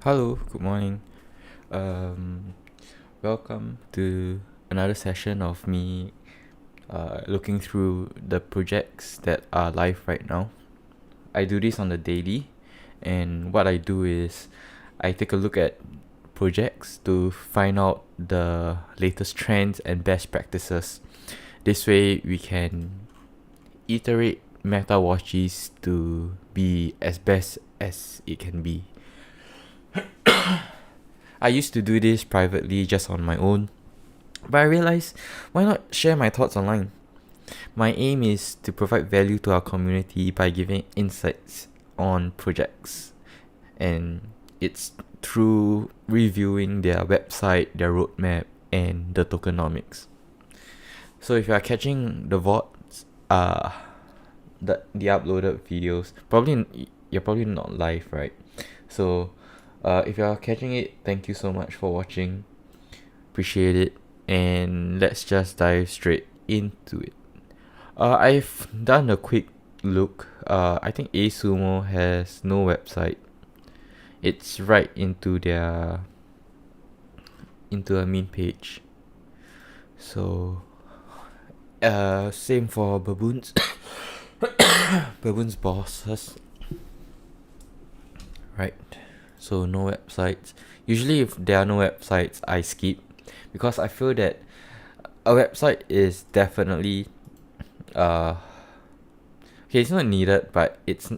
Hello, good morning. Um, Welcome to another session of me looking through the projects that are live right now. I do this on the daily, and what I do is I take a look at projects to find out the latest trends and best practices. This way, we can iterate MetaWatchies to be as best as it can be. I used to do this privately just on my own, but I realized why not share my thoughts online? My aim is to provide value to our community by giving insights on projects, and it's through reviewing their website, their roadmap, and the tokenomics. So if you are catching the VODs, the uploaded videos, you're probably not live, right? So if you are catching it, thank you so much for watching. Appreciate it. And let's just dive straight into it. I've done a quick look. I think ASumo has no website. It's right into a main page. So same for Baboons. Baboons bosses. Right. So no websites. Usually if there are no websites, I skip, because I feel that a website is definitely okay, it's not needed, but it's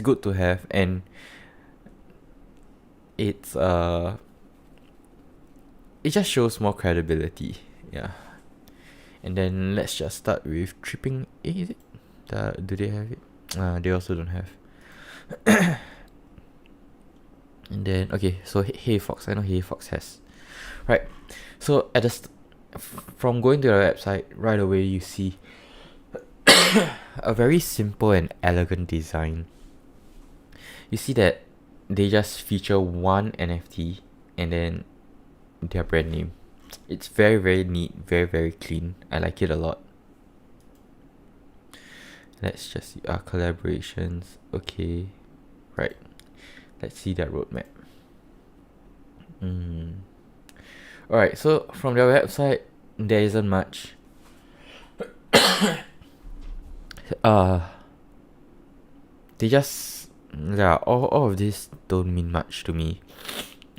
good to have, and it just shows more credibility. Yeah. And then let's just start with tripping. Is it? Do they have it? They also don't have. And then okay, so Hey Fox, I know Hey Fox has. Right. So at from going to the website right away, you see a very simple and elegant design. You see that they just feature one NFT and then their brand name. It's very, very neat, very, very clean. I like it a lot. Let's just see our collaborations. Okay, right. Let's see that roadmap. Alright, so from their website, there isn't much. They just, yeah, all of this don't mean much to me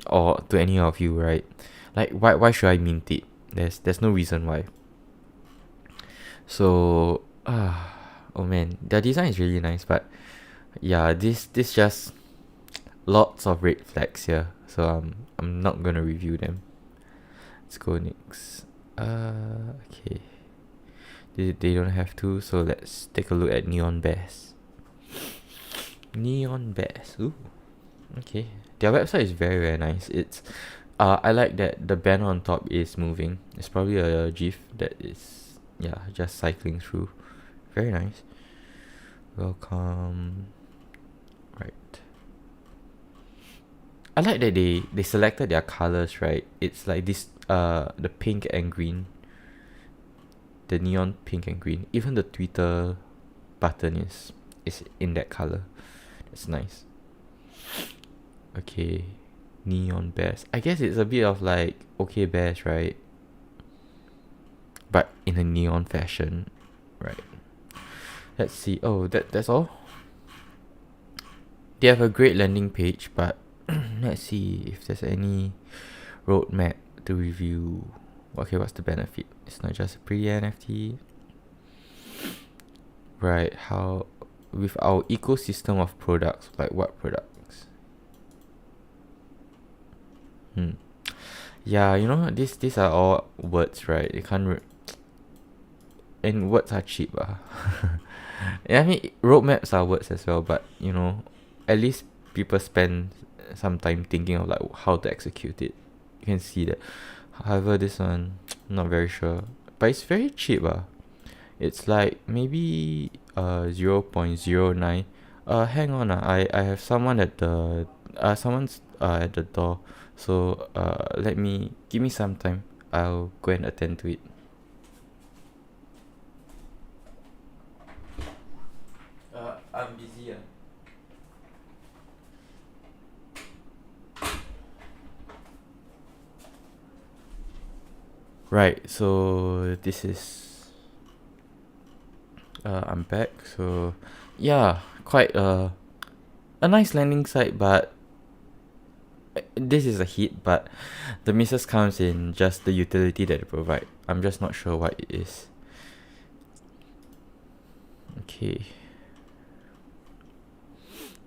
or to any of you, right? Like, why should I mint it? There's no reason why. So oh man, their design is really nice, but yeah, this just lots of red flags here, so I'm not gonna review them. Let's go next. Okay, they don't have to, so let's take a look at Neon Bears. Ooh, okay, their website is very, very nice. It's I like that the banner on top is moving. It's probably a GIF that is, yeah, just cycling through. Very nice. Welcome. Right. I like that they selected their colors, right? It's like this the pink and green. The neon pink and green. Even the Twitter button is in that color. That's nice. Okay. Neon bears. I guess it's a bit of like okay bears, right? But in a neon fashion, right? Let's see. Oh, that's all. They have a great landing page, but let's see if there's any roadmap to review. Okay, what's the benefit? It's not just a pretty NFT. Right, how with our ecosystem of products, like what products? Hmm. Yeah, these are all words, right? You can't and words are cheap, yeah, I mean roadmaps are words as well, but at least people spend some time thinking of like how to execute it. You can see that. However, this one, not very sure, but it's very cheap. It's like maybe 0.09. Hang on. I have someone at the someone's at the door. So let me give me some time. I'll go and attend to it. I'm busy. Right. So this is I'm back. So yeah, quite a nice landing site, but this is a hit. But the misses comes in just the utility that they provide. I'm just not sure what it is. Okay.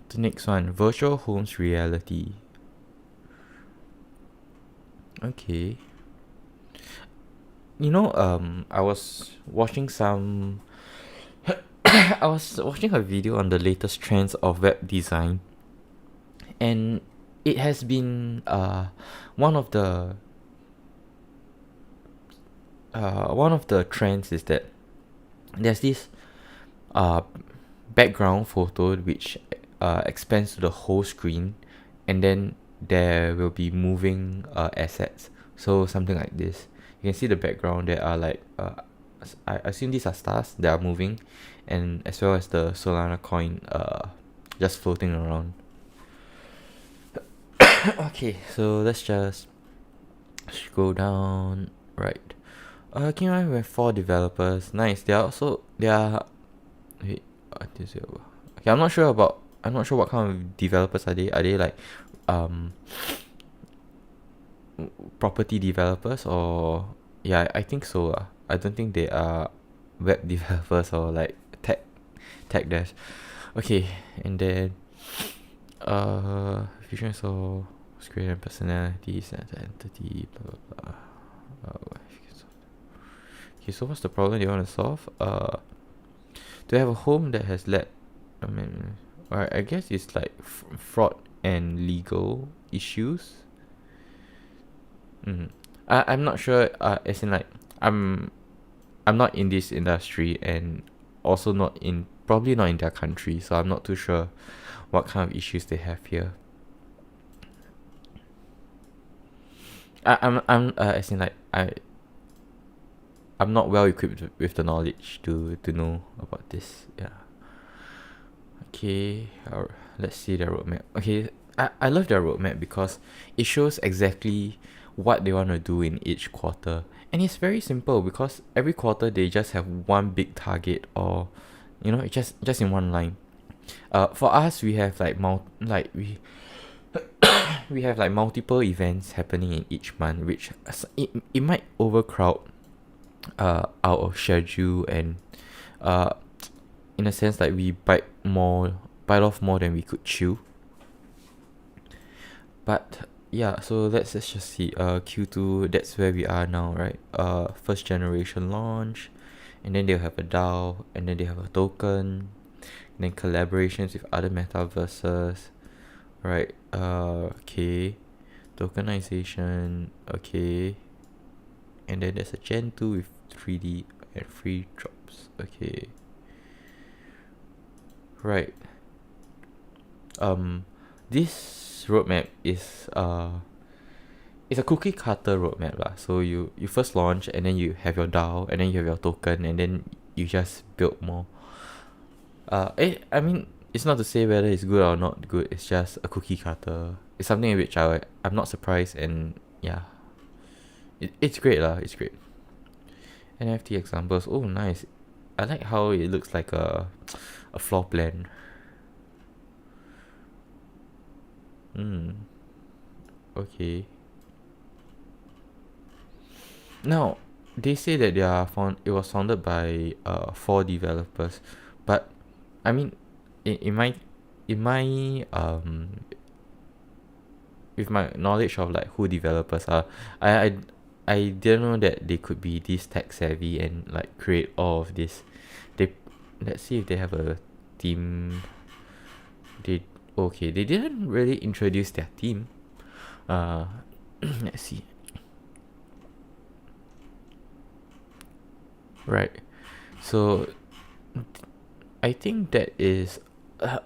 The next one, virtual homes reality. Okay. I was watching some I was watching a video on the latest trends of web design, and it has been one of the trends is that there's this uh background photo which expands to the whole screen, and then there will be moving assets. So something like this. You can see the background. There are like I assume these are stars that are moving, and as well as the Solana coin just floating around. Okay, so let's just scroll down. Right. Came out with 4 developers. Nice. They are wait, what is it? Okay, I'm not sure what kind of developers are they. Are they like um property developers, or yeah, I think so. I don't think they are web developers or like tech devs. Okay, and then features of screen and personalities and the entity, blah blah blah. Okay, so what's the problem you want to solve? To have a home that has I guess it's like fraud and legal issues. I'm not sure. As in like I'm not in this industry, and also probably not in their country, so I'm not too sure what kind of issues they have here. I'm as in like I'm not well equipped with the knowledge to know about this. Yeah. Okay. Let's see their roadmap. Okay. I love their roadmap because it shows exactly what they want to do in each quarter, and it's very simple because every quarter they just have one big target, or just in one line. For us, we have like we have like multiple events happening in each month, which it might overcrowd our schedule, and uh in a sense like we bite off more than we could chew. But yeah, so let's just see. Q2, that's where we are now, right? First generation launch, and then they'll have a DAO, and then they have a token, and then collaborations with other metaverses, right? Okay, tokenization, okay, and then there's a Gen 2 with 3D and free drops, okay, right. This roadmap is it's a cookie cutter roadmap lah. So you first launch, and then you have your DAO, and then you have your token, and then you just build more. I mean, it's not to say whether it's good or not good. It's just a cookie cutter. It's something in which I'm not surprised, and yeah, it's great lah. It's great. NFT examples. Oh, nice. I like how it looks like a floor plan. Okay. Now, they say that it was founded by 4 developers, But I mean, in my with my knowledge of like who developers are, I I, I didn't know that they could be this tech savvy and like create all of this. They Let's see if they have a team. They Okay, they didn't really introduce their team. Uh, let's see. Right. So I think that is a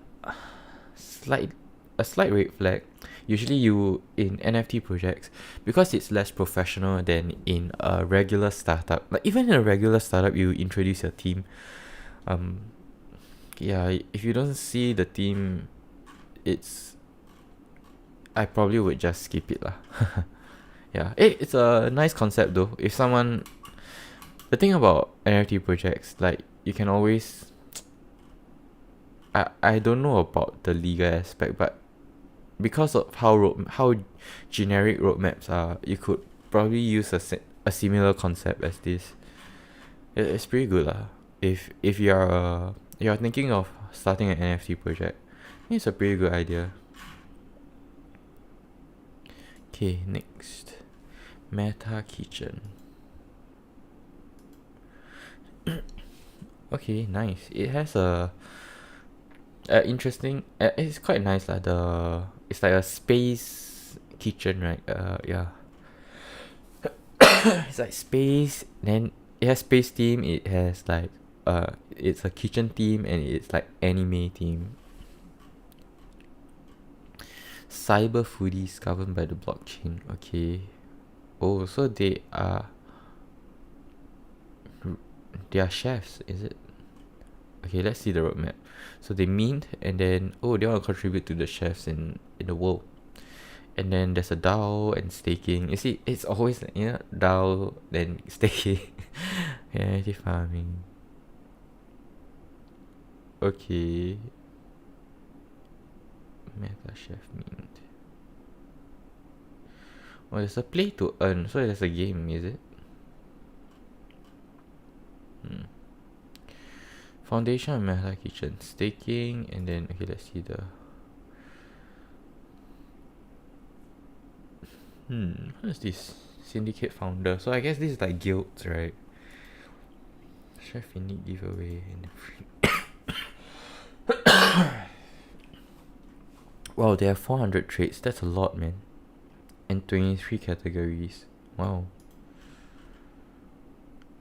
slight a slight red flag. Usually, you in NFT projects, because it's less professional than in a regular startup. Like even in a regular startup, you introduce your team. Um, yeah, if you don't see the team, it's I probably would just skip it lah. Yeah, it's a nice concept though. If someone, the thing about NFT projects, like you can always, I don't know about the legal aspect, but because of how generic roadmaps are, you could probably use a similar concept as this. It's pretty good lah. If you're thinking of starting an NFT project, it's a pretty good idea. Okay, next, metakitchen. Okay, nice. It has a interesting. It's quite nice lah. It's like a space kitchen, right? Yeah. It's like space. Then it has space theme. It has like it's a kitchen theme, and it's like anime theme. Cyber foodies governed by the blockchain. Okay. Oh, so they are chefs, is it? Okay, let's see the roadmap. So they mint, and then they want to contribute to the chefs in the world. And then there's a DAO and staking. You see, it's always DAO then staking. Energy farming. Okay. Meta chef mint. Oh, there's a play to earn. So there's a game, is it? Foundation and Meta Kitchen. Staking, and then okay, let's see the what is this? Syndicate founder. So I guess this is like guilds, right? Chef unique giveaway and free. Wow, they have 400 traits. That's a lot, man. And 23 categories. Wow.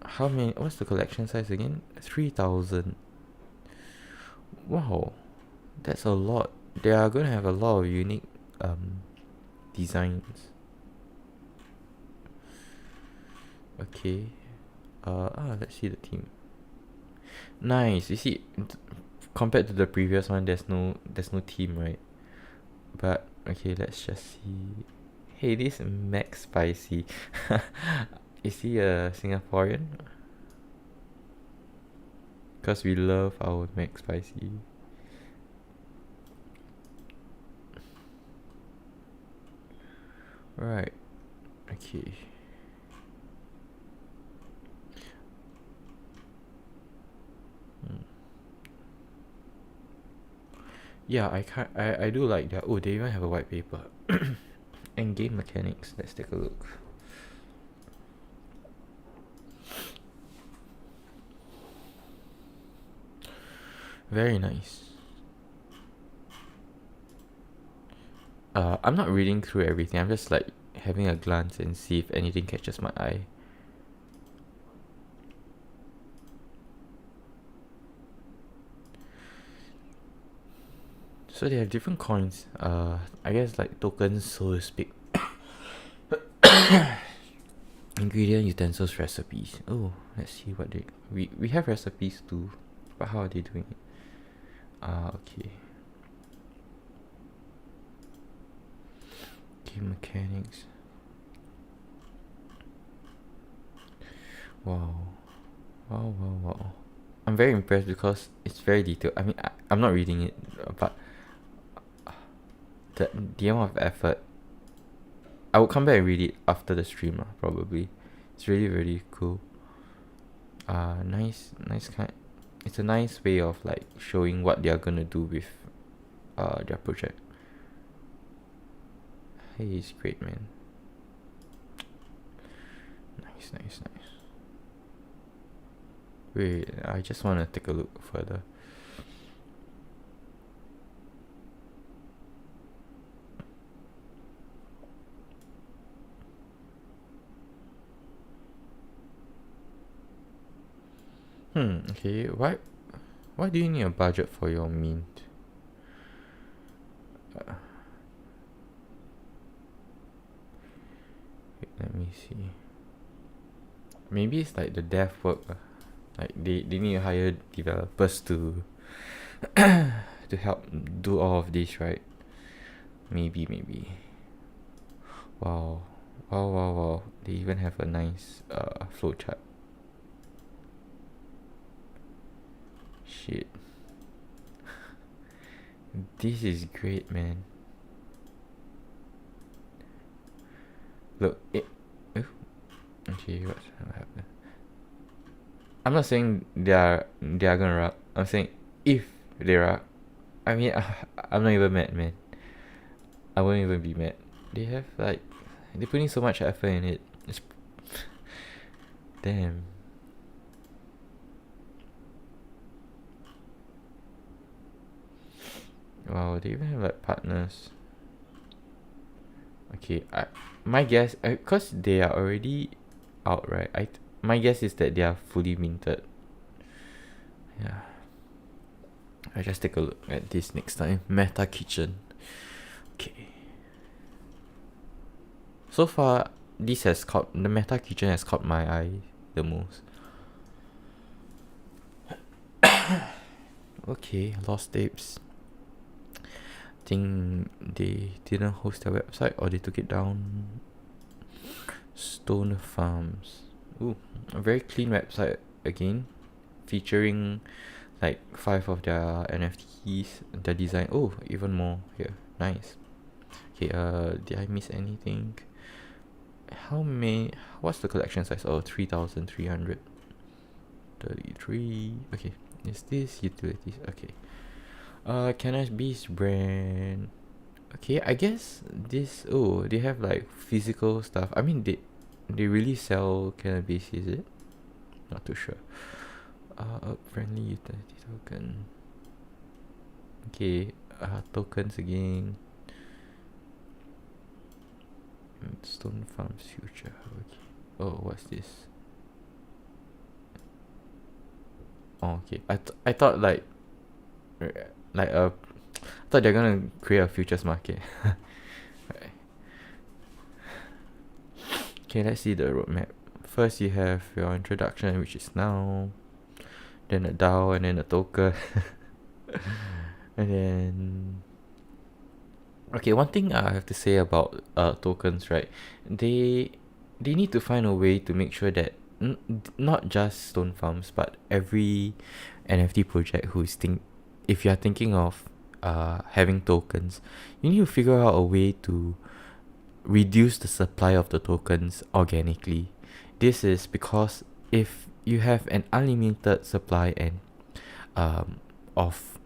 How many? What's the collection size again? 3,000. Wow, that's a lot. They are gonna have a lot of unique designs. Okay. Let's see the team. Nice. You see, compared to the previous one, there's no team, right? But okay, let's just see. Hey, this Max Spicy. Is he a Singaporean? Because we love our Max Spicy. Right. Okay. Yeah, I do like that. Oh, they even have a white paper. And game mechanics. Let's take a look. Very nice. I'm not reading through everything. I'm just like having a glance and see if anything catches my eye. So they have different coins. I guess like tokens, so to speak. Ingredient, utensils, recipes. Oh, let's see what we have recipes too, but how are they doing it? Okay. Game mechanics. Wow. Wow. I'm very impressed because it's very detailed. I mean, I'm not reading it, but the amount of effort. I will come back and read it after the stream, probably. It's really, really cool. Nice kind. it's a nice way of like showing what they are gonna do with their project. Hey, it's great, man. Nice. Wait, I just want to take a look further. Okay, why do you need a budget for your mint? Wait, let me see. Maybe it's like the dev work. Like they need to hire developers to to help do all of this, right? Maybe. Wow. They even have a nice flowchart. Shit. This is great, man. Look, okay, what's gonna happen? I'm not saying they are gonna rock. I'm saying if they rock. I mean, I'm not even mad, man. I won't even be mad. They have like, they're putting so much effort in it. It's damn. Wow, they even have like partners. Okay, my guess, cause they are already out, right? My guess is that they are fully minted. Yeah. I just take a look at this next time. MetaKitchen. Okay. So far, the MetaKitchen has caught my eye the most. Okay, Lost Tapes. I think they didn't host their website or they took it down. Stone Farms. Ooh, a very clean website again, featuring like 5 of their NFTs. Their design. Oh, even more here. Nice. Okay. Did I miss anything? What's the collection size? Oh, 3,333. Okay. Is this utilities? Okay. Cannabis brand. Okay, I guess this. Oh, they have like physical stuff. I mean, they really sell cannabis, is it? Not too sure. Friendly utility token. Okay. Tokens again. Stone Farms future. Okay. Oh, what's this? Oh, okay. I thought like I thought they're gonna create a futures market. Right. Okay, let's see the roadmap. First, you have your introduction, which is now, then a DAO, and then a token, and then. Okay, one thing I have to say about tokens, right? They need to find a way to make sure that not just Stone Farms, but every NFT project if you are thinking of having tokens, you need to figure out a way to reduce the supply of the tokens organically. This is because if you have an unlimited supply and of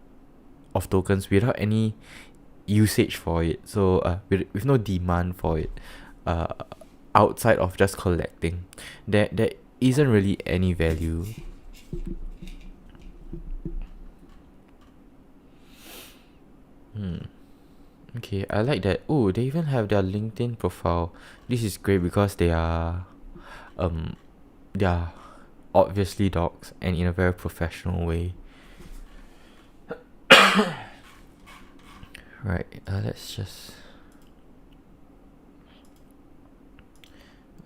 tokens without any usage for it, so with no demand for it, outside of just collecting, there isn't really any value. Okay, I like that. Oh, they even have their LinkedIn profile. This is great because they are obviously docs and in a very professional way. Right, let's just.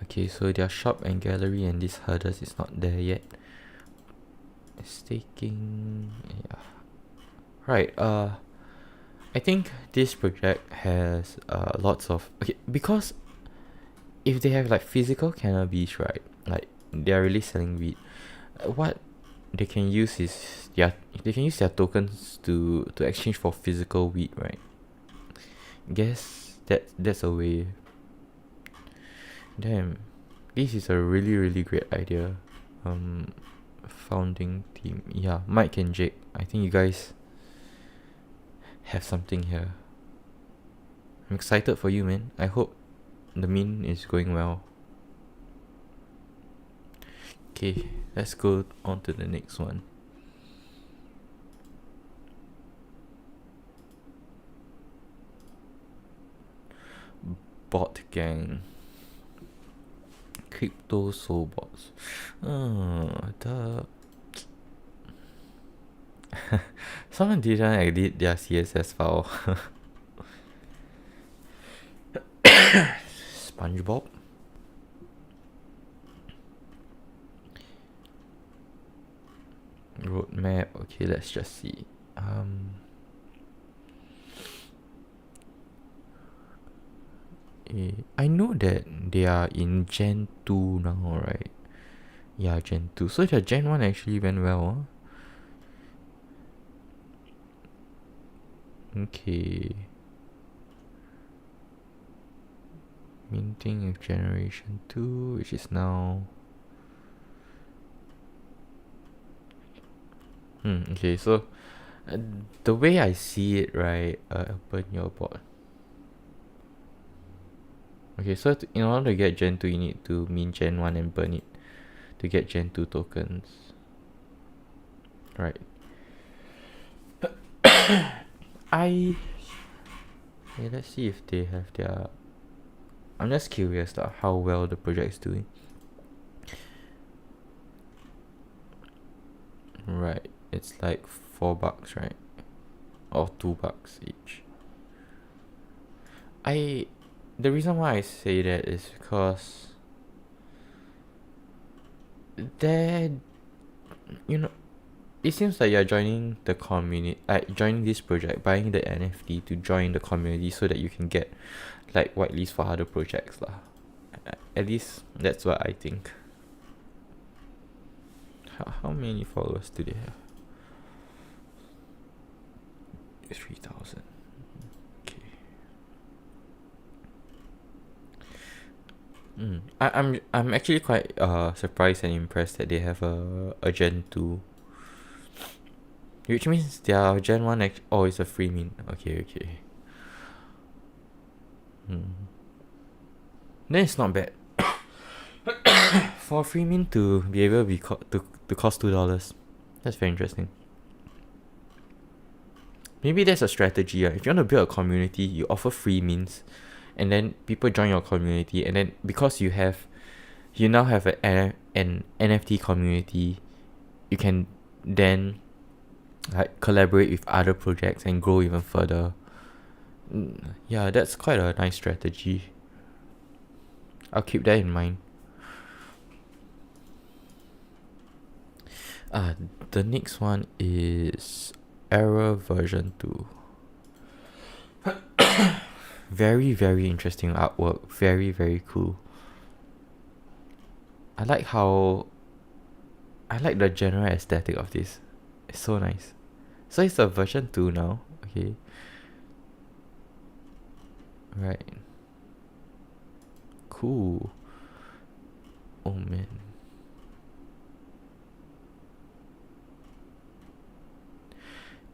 Okay, so their shop and gallery and these herders is not there yet. Staking, yeah. Right, I think this project has lots of, okay, because if they have like physical cannabis, right, like they are really selling weed, what they can use is they can use their tokens to exchange for physical weed, right? Guess that's a way. Damn, this is a really great idea. Founding team. Yeah, Mike and Jake. I think you guys have something here. I'm excited for you, man. I hope the min is going well. Okay, let's go on to the next one. Bot gang. Crypto SolBots. Someone didn't edit their CSS file. Spongebob. Roadmap. Okay, let's just see. I know that they are in Gen 2 now, right? Yeah, Gen 2. So the Gen 1 actually went well. Huh? Okay. Minting of Generation 2, which is now... okay, so the way I see it, right? Open your bot. Okay, so in order to get Gen 2, you need to mint Gen 1 and burn it to get Gen 2 tokens. Right. Okay, let's see if they have their... I'm just curious how well the project's doing. Right, it's like $4, right? Or $2 each. The reason why I say that is because it seems like you're joining the community, joining this project, buying the NFT to join the community so that you can get like whitelist for other projects lah. At least that's what I think. How many followers do they have? 3,000. I'm actually quite surprised and impressed that they have a Gen 2, which means their Gen 1 is a free mint. Okay. Then it's not bad. For a free mint to be able to be to cost $2. That's very interesting. Maybe that's a strategy. If you want to build a community, you offer free mints, and then people join your community, and then because you now have an NFT community, you can then like collaborate with other projects and grow even further. Yeah, that's quite a nice strategy. I'll keep that in mind. The next one is Error version 2. Very, very interesting artwork. Very, very cool. I like the general aesthetic of this. It's so nice. So it's a version 2 now. Okay. Right. Cool. Oh man.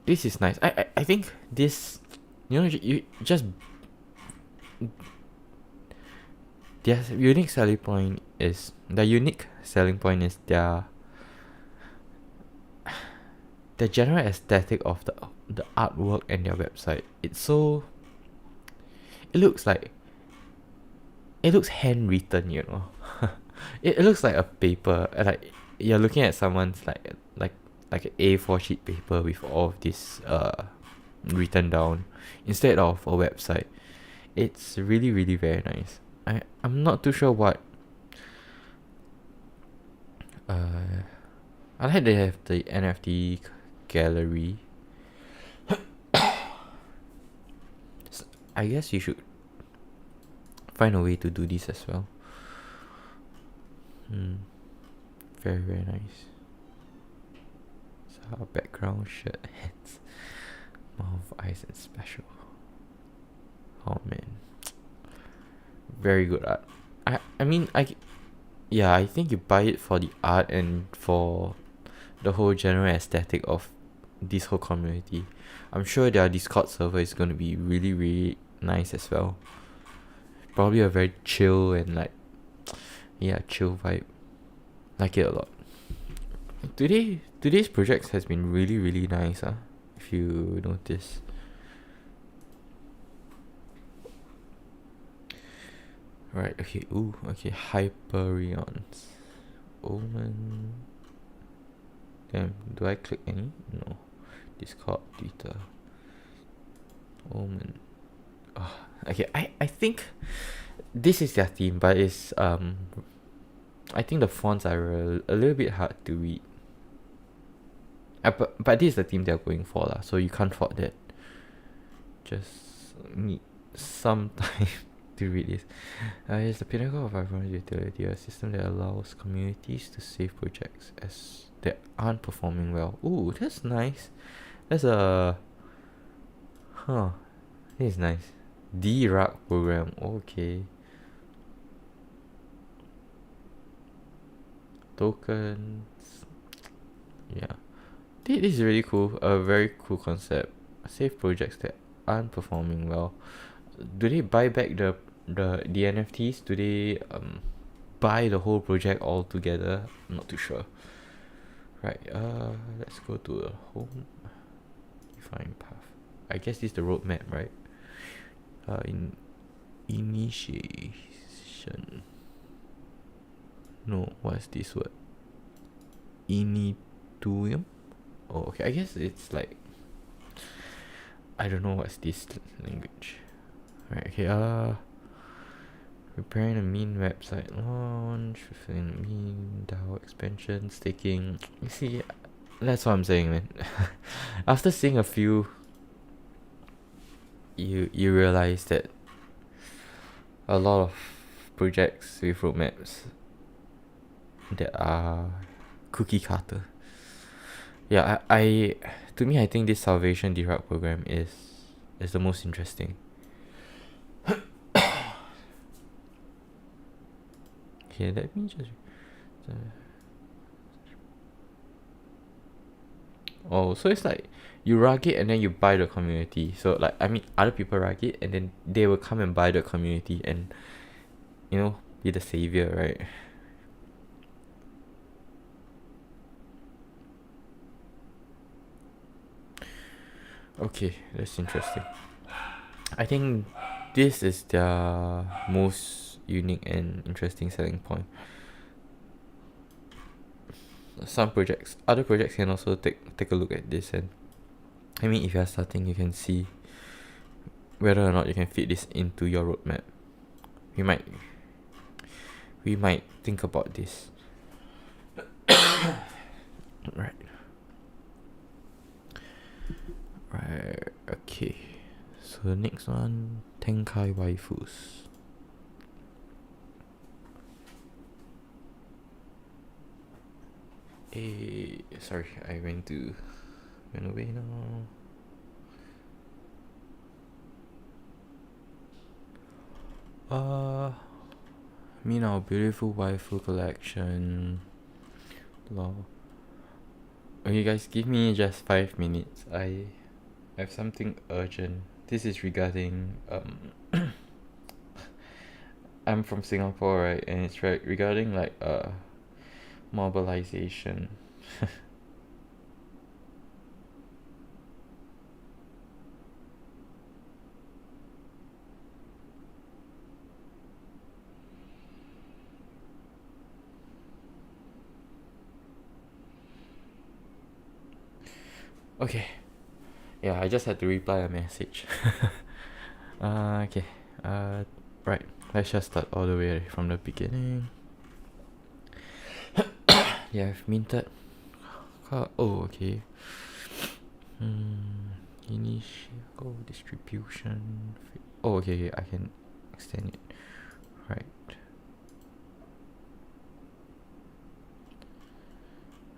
This is nice. I think this, you just... The unique selling point is their the general aesthetic of the artwork and their website. It looks handwritten, it looks like a paper, like you're looking at someone's like an A4 sheet paper with all of this written down instead of a website. It's really, really very nice. I'm not too sure what I like they have the NFT gallery. So I guess you should find a way to do this as well. Very, very nice. So our background, shirt, heads, mouth, eyes, and special. Oh man, very good art. I think you buy it for the art and for the whole general aesthetic of this whole community. I'm sure their Discord server is going to be really, really nice as well. Probably a very chill and like, yeah, chill vibe. Like it a lot. Today's projects has been really, really nice, if you notice. Right, okay, Hyperions. Omen. Damn, do I click any? No. Discord, Twitter. Omen. Oh, okay, I think this is their theme, but it's I think the fonts are a little bit hard to read. But this is the theme they're going for lah, so you can't fault that. Just need some time to read this. It's the pinnacle of Hyperions utility, a system that allows communities to save projects as that aren't performing well. Ooh, that's nice. That's a this is nice. D-Rug program. Okay. Tokens. Yeah. This is really cool. A very cool concept. Save projects that aren't performing well. Do they buy back the NFTs? Do they buy the whole project all together? I'm not too sure. Right. Let's go to the home. Define path. I guess this is the roadmap, right? In initiation. No, what's this word? Inituium? Oh, okay. I guess it's like, I don't know what's this language. Right. Okay. Preparing a mean website launch, fulfilling the mean DAO expansion, staking. You see, that's what I'm saying, man. After seeing a few, you realize that a lot of projects with roadmaps that are cookie cutter. Yeah, I to me, I think this Salvation D-Rug program is the most interesting. Okay, let me just. Oh, so it's like you rug it and then you buy the community. So like, I mean, other people rug it and then they will come and buy the community and, you know, be the savior, right? Okay, that's interesting. I think this is their most unique and interesting selling point. Other projects can also take a look at this, and I mean, if you are starting, you can see whether or not you can fit this into your roadmap. We might think about this. Right. Okay. So the next one, Tenkai Waifus. Sorry, I went away now. Mean our beautiful waifu collection. Lol. Okay, guys, give me just 5 minutes. I have something urgent. This is regarding I'm from Singapore, right? And it's regarding like mobilization. Okay. Yeah, I just had to reply a message. Okay. Right. Let's just start all the way from the beginning. Yeah, I've minted. Oh, okay. Initial distribution. Oh, okay. I can extend it. Right.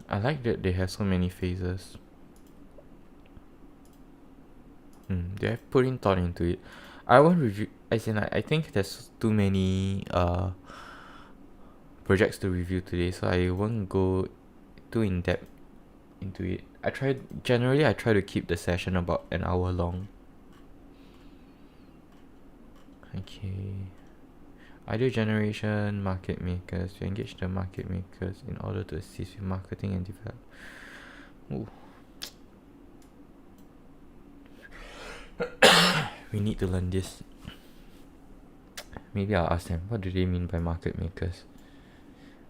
I like that they have so many phases. They have put in thought into it. I won't review, as in I think there's too many projects to review today, so I won't go too in depth into it. I try to keep the session about an hour long. Okay. Idea generation, market makers. To engage the market makers in order to assist with marketing and develop. Ooh. We need to learn this. Maybe I'll ask them, what do they mean by market makers?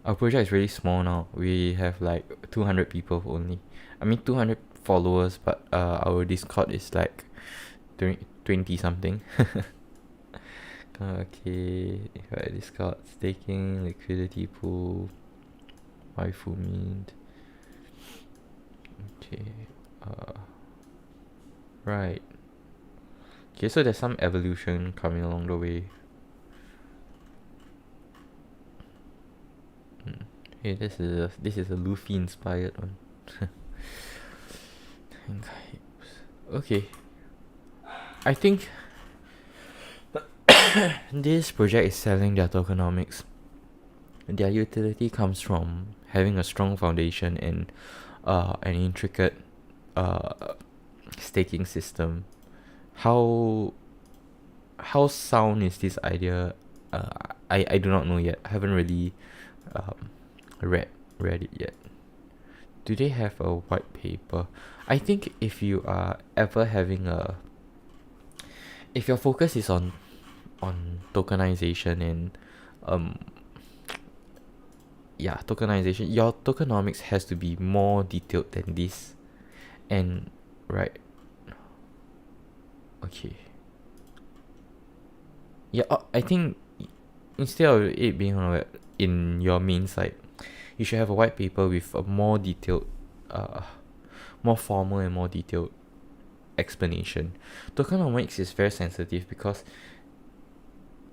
Our project is really small now. We have like 200 people only. I mean 200 followers, but our Discord is like 20 something. Okay, Discord, staking, liquidity pool, waifu mint. Okay, right. Okay, so there's some evolution coming along the way. Hey, this is a Luffy inspired one. Okay, I think this project is selling their tokenomics. Their utility comes from having a strong foundation and an intricate staking system. How sound is this idea? I do not know yet. I haven't really read it yet. Do they have a white paper? I think if you are ever having if your focus is on tokenization and tokenization, your tokenomics has to be more detailed than this. And right. Okay. Yeah, I think instead of it being in your main site, you should have a white paper with a more detailed, more formal and more detailed explanation. Tokenomics is very sensitive because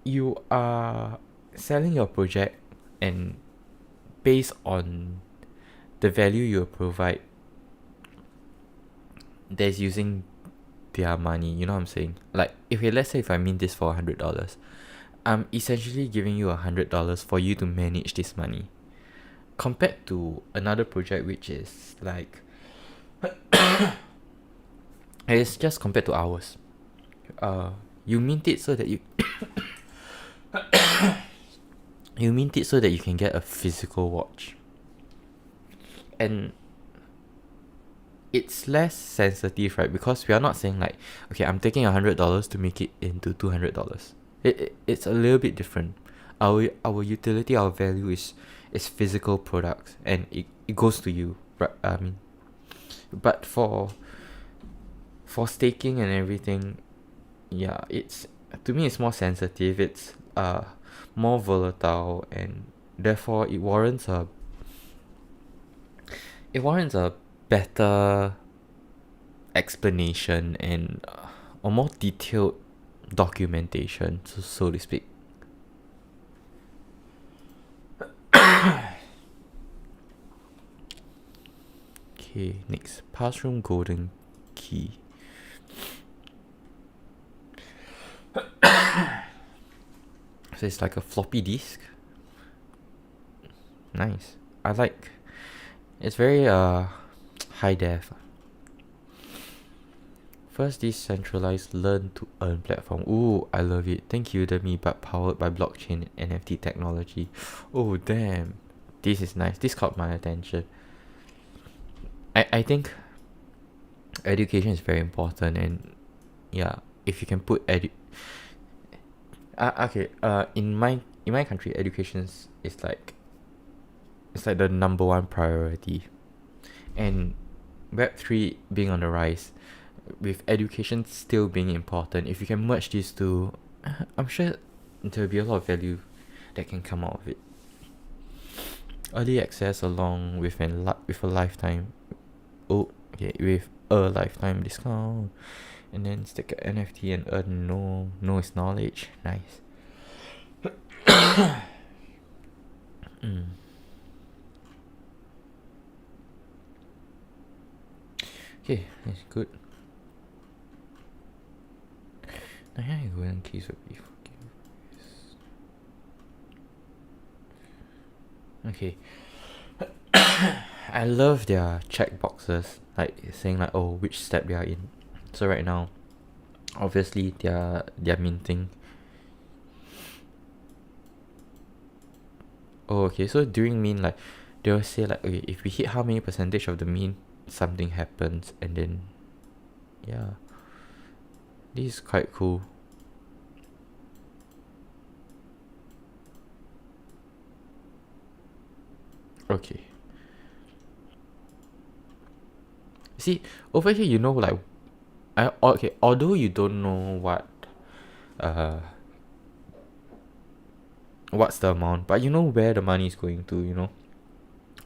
you are selling your project, and based on the value you provide, there's using their money. You know what I'm saying? Like, let's say if I mint this for $100, I'm essentially giving you $100 for you to manage this money, compared to another project which is like it's just compared to ours. You mint it so that you you mint it so that you can get a physical watch, and it's less sensitive, right? Because we are not saying like, okay, I'm taking $100 to make it into $200. It's a little bit different. Our utility, our value is physical products, and it goes to you, right? I mean, but for staking and everything, yeah, it's, to me, it's more sensitive. It's more volatile, and therefore it warrants a better explanation and a more detailed documentation, so to speak. Okay, next, Passroom Golden Key. So it's like a floppy disk. Nice. I like. It's very high def. First decentralized learn to earn platform. Ooh, I love it. Thank you, Udemy, but powered by blockchain and NFT technology. Oh damn, this is nice. This caught my attention. I think education is very important, and yeah, if you can put in my country, education is like, it's like the number one priority, and Web3 being on the rise, with education still being important, if you can merge these two, I'm sure there'll be a lot of value that can come out of it. Early access along with with a lifetime discount, and then stick an NFT and earn no is knowledge. Nice. Okay, that's good. Golden keys would be okay. I love their checkboxes, like saying like, oh, which step they are in. So right now, obviously they're minting. Oh, okay. So during mint, like they'll say like, okay, if we hit how many percentage of the mint, something happens, and then yeah, this is quite cool. Okay. See, over here, like, okay, although you don't know uh, what's the amount, but you know where the money is going to.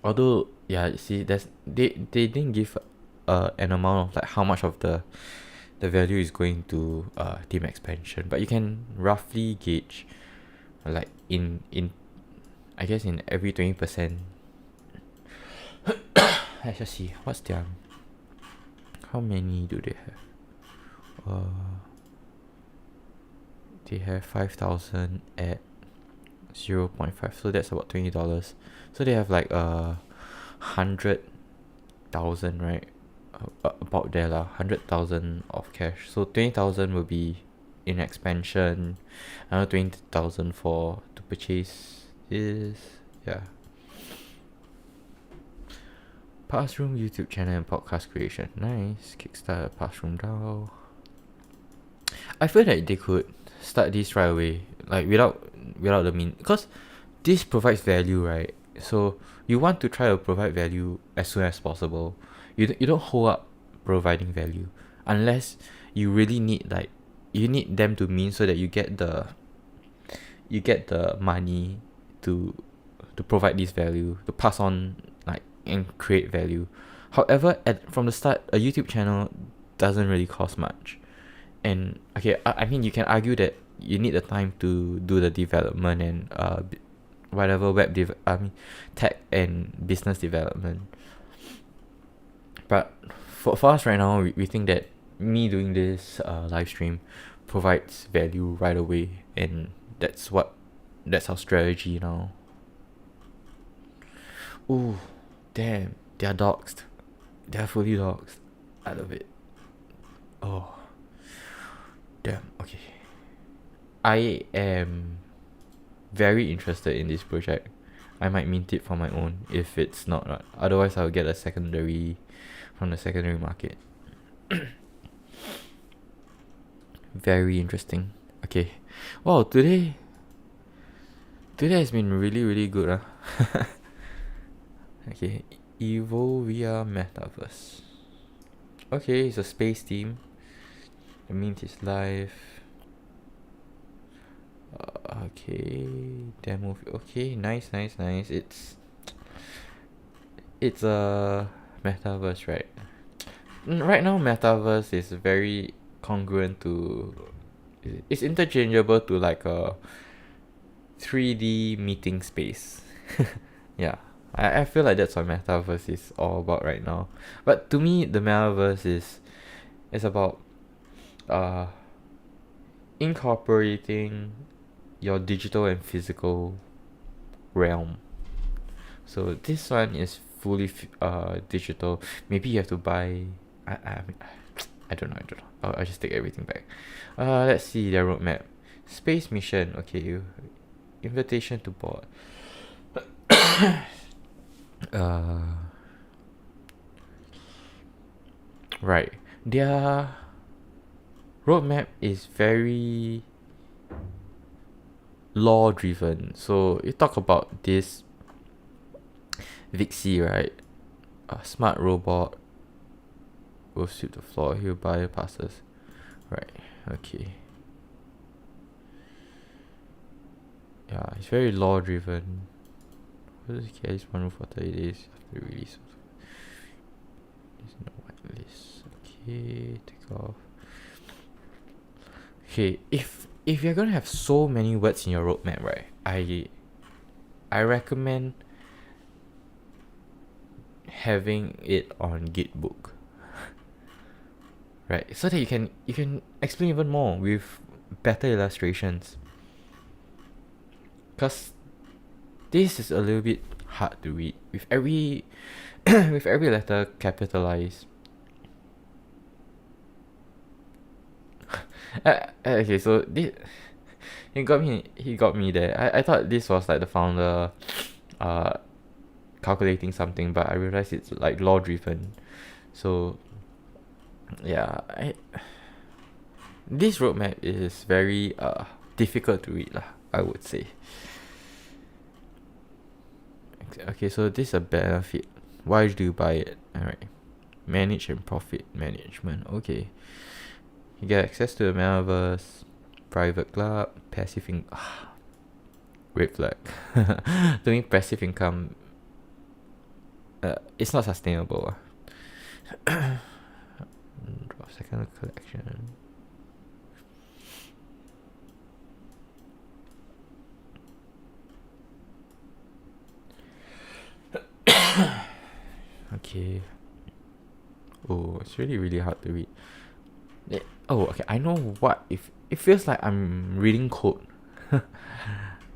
Although, yeah, you see, they didn't give an amount of like how much of the value is going to team expansion, but you can roughly gauge like in I guess in every 20%. Let's just see what's their, how many do they have? They have 5,000 at 0.5, so that's about $20. So they have like 100,000, right? About there lah, 100,000 of cash. So 20,000 will be in expansion, another 20,000 for to purchase this. Yeah. Passroom YouTube channel and podcast creation. Nice. Kickstarter Passroom DAO. I feel like they could start this right away, like without the mean, because this provides value, right? So you want to try to provide value as soon as possible. You don't hold up providing value unless you really need, like, you need them to mean so that you get the money to provide this value, to pass on, like, and create value. However, from the start, a YouTube channel doesn't really cost much. And okay, I mean, you can argue that you need the time to do the development and whatever tech and business development. But for us right now, we think that me doing this live stream provides value right away, and that's our strategy now. Ooh, damn, they're doxed. They're fully doxed. I love it. Oh, damn. Okay, I am very interested in this project. I might mint it for my own if it's not. Otherwise, I'll get a secondary from the secondary market. Very interesting. Okay. Wow, today has been really, really good. Okay. Evolviar Metaverse. Okay, it's a space theme. The mint is live. Okay, demo. Okay, nice. It's a metaverse, right? Right now, metaverse is very congruent to. It's interchangeable to like a 3D meeting space. Yeah, I feel like that's what metaverse is all about right now. But to me, the metaverse is about incorporating your digital and physical realm. So this one is fully digital. Maybe you have to buy. I don't know. I'll just take everything back. Let's see their roadmap. Space mission. Okay, invitation to board. Right. Their roadmap is very law driven. So you talk about this Vixie, right? A smart robot will sweep the floor. He'll bypasses. Right. Okay. Yeah, it's very law driven. What does carry one room for 30 days after the release? There's no whitelist. Okay, take off. Okay, if you're gonna have so many words in your roadmap, right? I recommend having it on Gitbook. Right, so that you can explain even more with better illustrations. Cause this is a little bit hard to read. With every with every letter capitalized. Okay, so this he got me there. I thought this was like the founder uh calculating something, but I realized it's like law driven. So yeah, this roadmap is very difficult to read lah, I would say. Okay, so this is a benefit. Why do you buy it? Alright. Manage and profit management. Okay. You get access to the metaverse, private club, passive income. Red flag. Doing passive income, it's not sustainable. Drop second collection. Okay. Oh, it's really hard to read. Oh, okay. I know what if it feels like I'm reading code.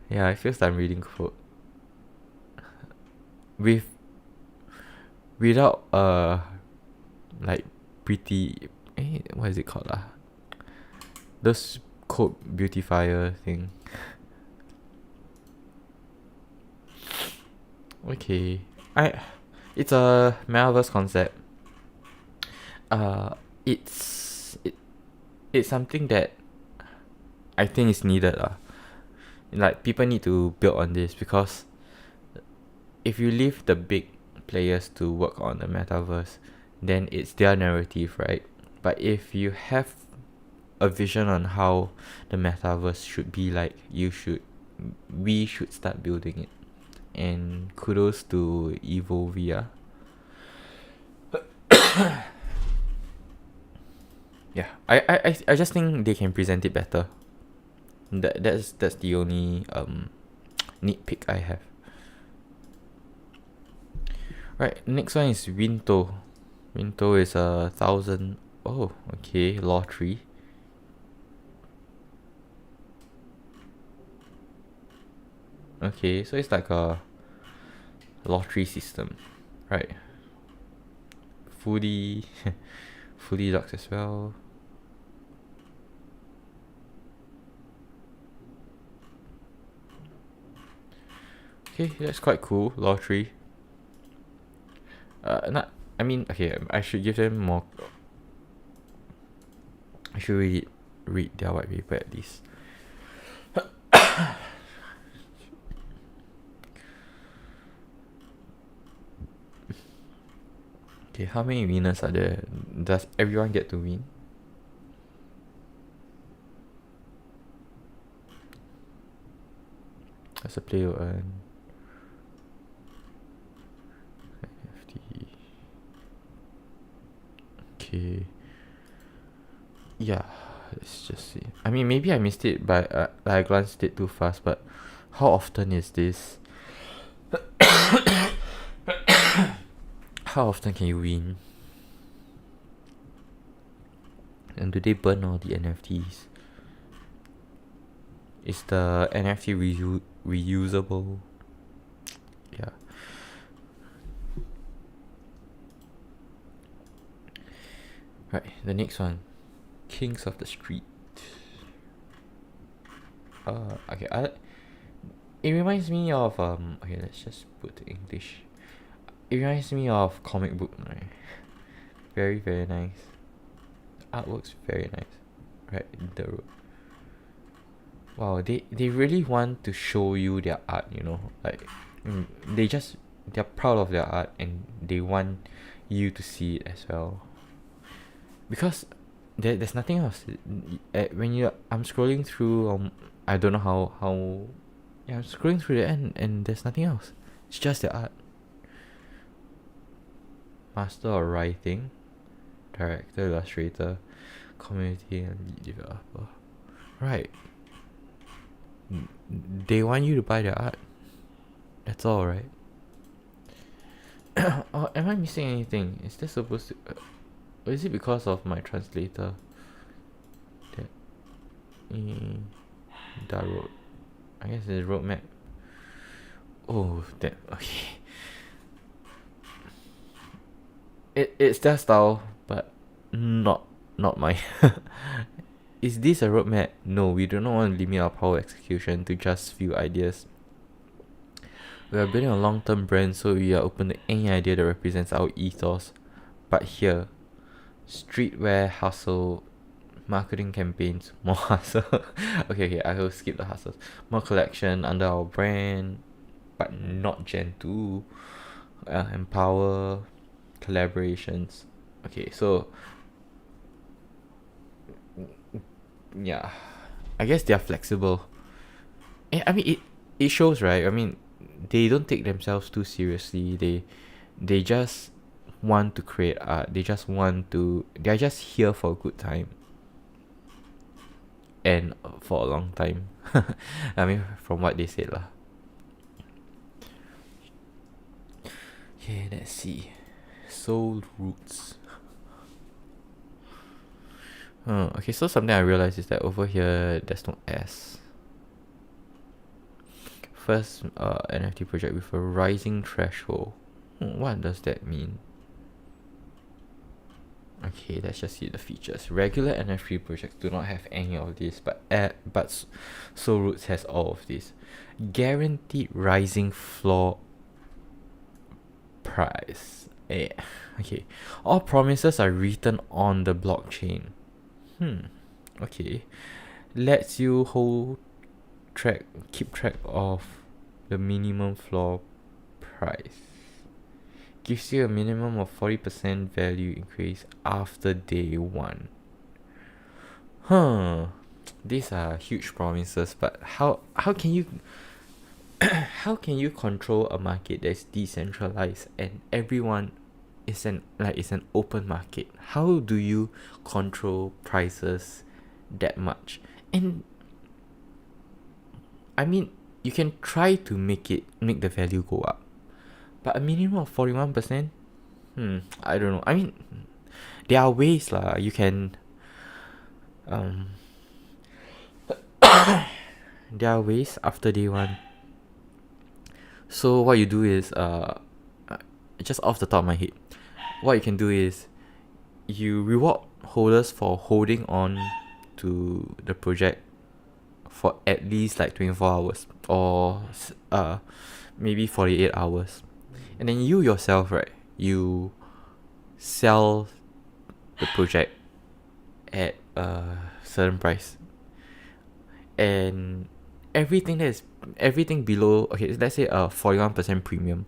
Yeah, it feels like I'm reading code. Without like pretty what is it called lah? Those code beautifier thing. Okay. It's a metaverse concept. It's something that I think is needed lah. Like people need to build on this, because if you leave the big players to work on the metaverse, then it's their narrative, right? But if you have a vision on how the metaverse should be like, we should start building it. And kudos to Evolviar. Yeah, I just think they can present it better. That's the only nitpick I have. Right, next one is Winto. Winto is 1,000. Oh, okay, lottery. Okay, so it's like a lottery system, right? Foodie dogs as well. Okay, that's quite cool. Lottery. I should give them more. I should read their white paper at least. Okay, how many winners are there? Does everyone get to win? As a player earn NFT. Okay. Yeah, let's just see. I mean, maybe I missed it, but I glanced it too fast. But how often is this? How often can you win? And do they burn all the NFTs? Is the NFT reusable? Yeah. Right, the next one. Kings of the Street. Okay, it reminds me of okay, let's just put English. It reminds me of comic book, right? Very nice. Artwork's very nice. Right, the road. Wow, they really want to show you their art, you know, like they're proud of their art, and they want you to see it as well. Because there's nothing else. I'm scrolling through I don't know how yeah, I'm scrolling through the end, and there's nothing else. It's just the art. Master of writing, director, illustrator, community, and lead developer. Right. They want you to buy their art. That's all, right? Oh, am I missing anything? Is this supposed to? Or is it because of my translator? That road. I guess it's roadmap. Oh, that okay. it's their style, but not mine. Is this a roadmap? No, we do not want to limit our power execution to just few ideas. We are building a long-term brand, so we are open to any idea that represents our ethos. But here, streetwear hustle, marketing campaigns, more hustle. okay, I will skip the hustles. More collection under our brand, but not Gen 2. Empower, collaborations. Okay, so yeah, I guess they are flexible. I mean, it shows, right? I mean, they don't take themselves too seriously. They just want to create art. They're just here for a good time and for a long time. I mean, from what they said lah. Okay, let's see. Soul Roots. Okay, so something I realized is that over here there's no S. First NFT project with a rising threshold. What does that mean? Okay, let's just see the features. Regular NFT projects do not have any of this, but Soul Roots has all of this. Guaranteed rising floor price. Okay. All promises are written on the blockchain. Okay. Lets you keep track of the minimum floor price. Gives you a minimum of 40% value increase after day 1. These are huge promises, but how can you how can you control a market that's decentralized and everyone is an open market? How do you control prices that much? And I mean, you can try to make the value go up, but a minimum of 41%. I don't know. I mean, there are ways lah. You can there are ways after day 1. So what you do is just off the top of my head, what you can do is you reward holders for holding on to the project for at least like 24 hours or maybe 48 hours, and then you yourself, right, you sell the project at a certain price, and everything below, okay, let's say 41% premium,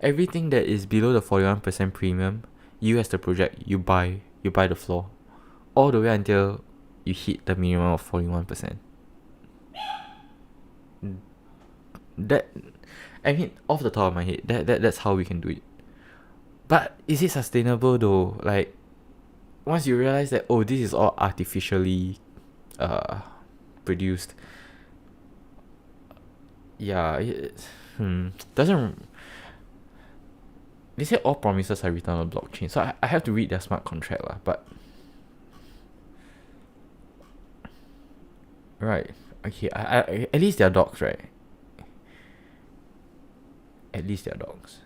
everything that is below the 41% premium, you as the project, you buy the floor all the way until you hit the minimum of 41%. That, I mean, off the top of my head, that's how we can do it. But is it sustainable though? Like, once you realize that, oh, this is all artificially produced, yeah, doesn't. They say all promises are written on the blockchain, so I have to read their smart contract lah. But right, okay, I at least they're dogs, right? At least they're dogs.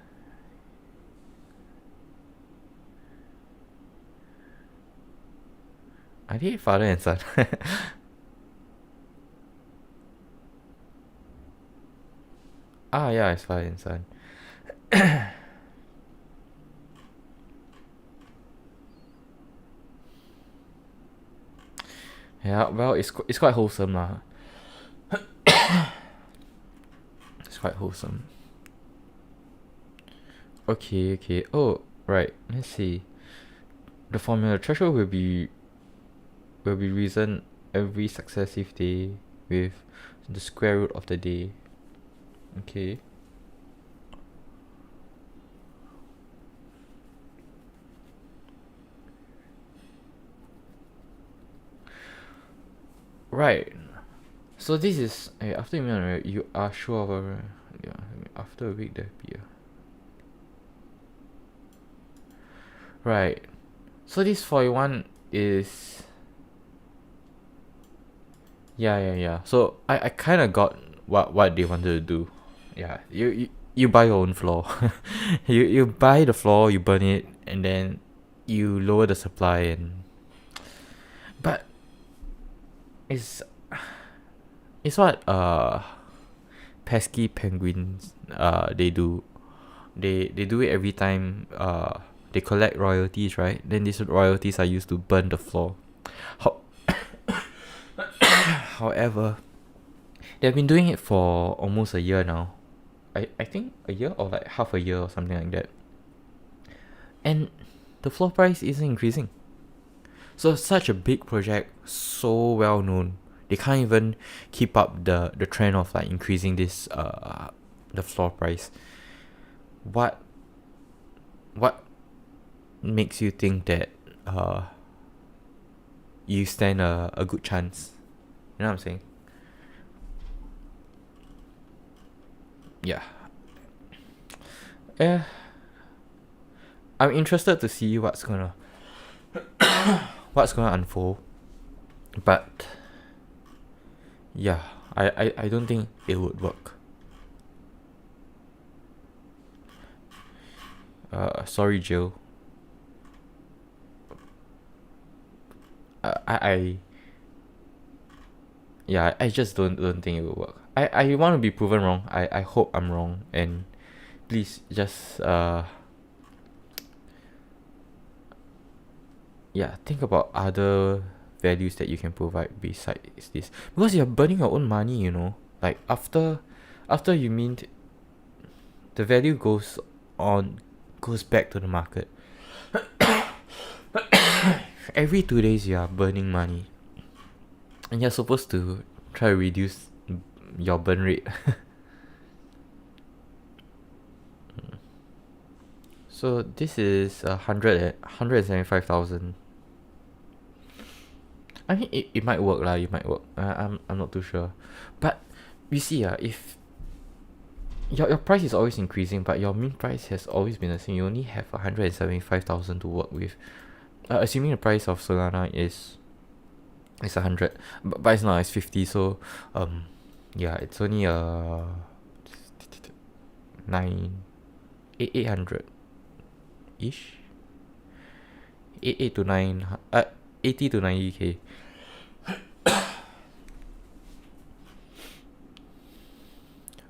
Are they father and son? Yeah, it's father and son. Yeah, well, it's quite wholesome lah. It's quite wholesome. Okay. Oh, right. Let's see. The formula threshold will be risen every successive day with the square root of the day. Okay. Right. So this is after you are sure of after a week there be right. So this 41 is yeah. So I kind of got what they wanted to do. Yeah, you you buy your own floor. You buy the floor, you burn it, and then you lower the supply. And but it's it's what pesky penguins they do. They do it every time they collect royalties, right? Then these royalties are used to burn the floor. How However, they've been doing it for almost a year now. I think a year or like half a year or something like that. And the floor price isn't increasing. So such a big project, so well known, they can't even keep up the trend of like increasing this the floor price. What makes you think that you stand a good chance? You know what I'm saying? Yeah. Eh, I'm interested to see what's gonna unfold. But yeah, I don't think it would work. Sorry, Jill. I yeah, I just don't think it will work. I want to be proven wrong. I hope I'm wrong, and please just yeah, think about other values that you can provide besides this, because you're burning your own money, you know. Like after you mint, the value goes back to the market. Every 2 days you are burning money, and you're supposed to try to reduce your burn rate. So this is 175,000. I mean, it might work lah. It might work. I'm not too sure, but you see, if your price is always increasing, but your mint price has always been the same, you only have 175,000 to work with. Assuming the price of Solana is 100, but it's not, it's 50. So yeah, it's only 800 ish, 8 to 9 80 to 90k.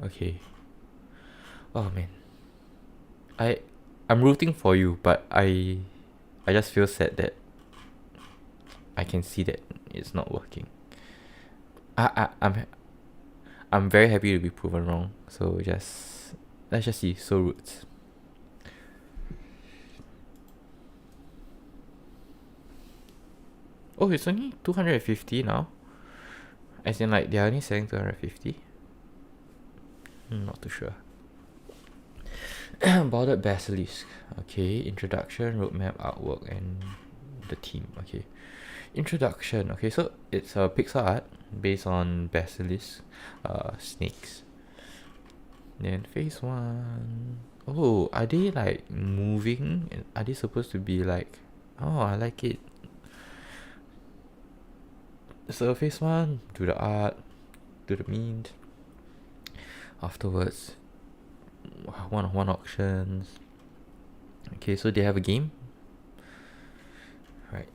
Okay. Oh man, I'm rooting for you, but I just feel sad that I can see that it's not working. I'm very happy to be proven wrong. So let's just see. So roots. Oh, it's only 250 now. As in, like, they're only selling 250. Not too sure. Bordered Basilisk. Okay, introduction, roadmap, artwork, and the team. Okay, introduction. Okay, so it's a pixel art based on Basilisk, snakes. Then phase 1. Oh, are they like moving? Are they supposed to be like? Oh, I like it. So phase 1, do the art, do the mint. Afterwards, one-on-one auctions. Okay, so they have a game. Right.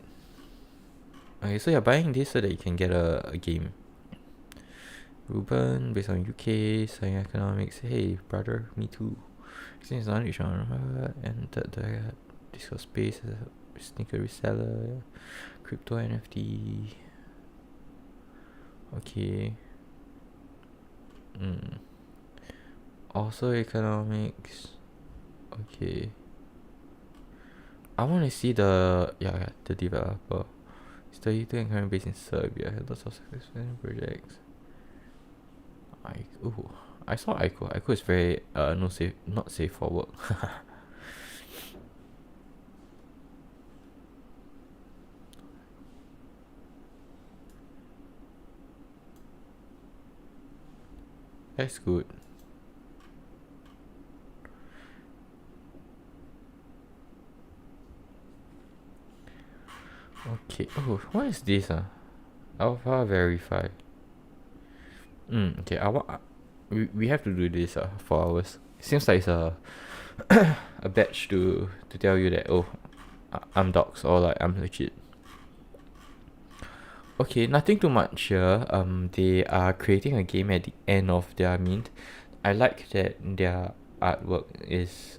Okay, so you're buying this so that you can get a game. Ruben, based on UK, studying economics. Hey, brother, me too. Since knowledge on and the Discord space as a sneaker reseller, crypto NFT. Okay. Also economics. Okay. I want to see the developer. It's the YouTube and current based in Serbia. Had lots of successful projects. I saw Aiko. Aiko is very not safe for work. That's good. Okay. Oh, what is this? Alpha verify. Okay. We have to do this for hours. seems like it's a a badge to tell you that, oh, I'm dogs, or like I'm legit. Okay, nothing too much here. They are creating a game at the end of their mint. I like that their artwork is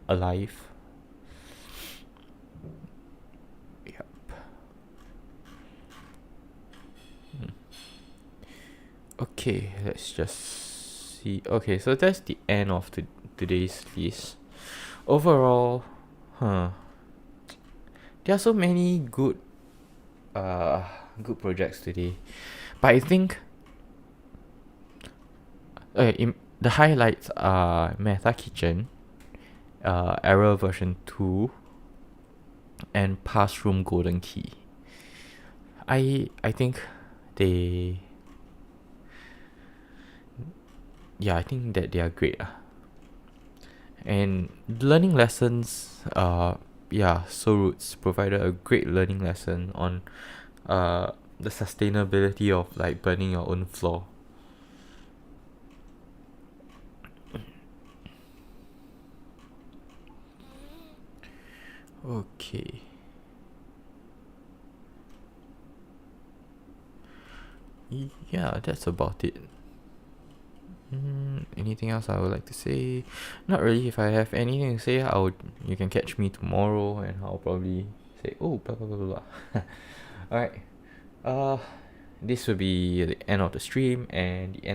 alive. Yep. Okay, let's just see. Okay, so that's the end of today's list. Overall, there are so many good projects today, but I think the highlights are metakitchen, error version 2, and Passroom Golden Key. I think they I think that they are great. And learning lessons, So Roots provided a great learning lesson on the sustainability of like burning your own floor. Okay. Yeah, that's about it. Anything else I would like to say? Not really. If I have anything to say, you can catch me tomorrow, and I'll probably say, oh, blah blah blah blah. All right. This will be the end of the stream and the end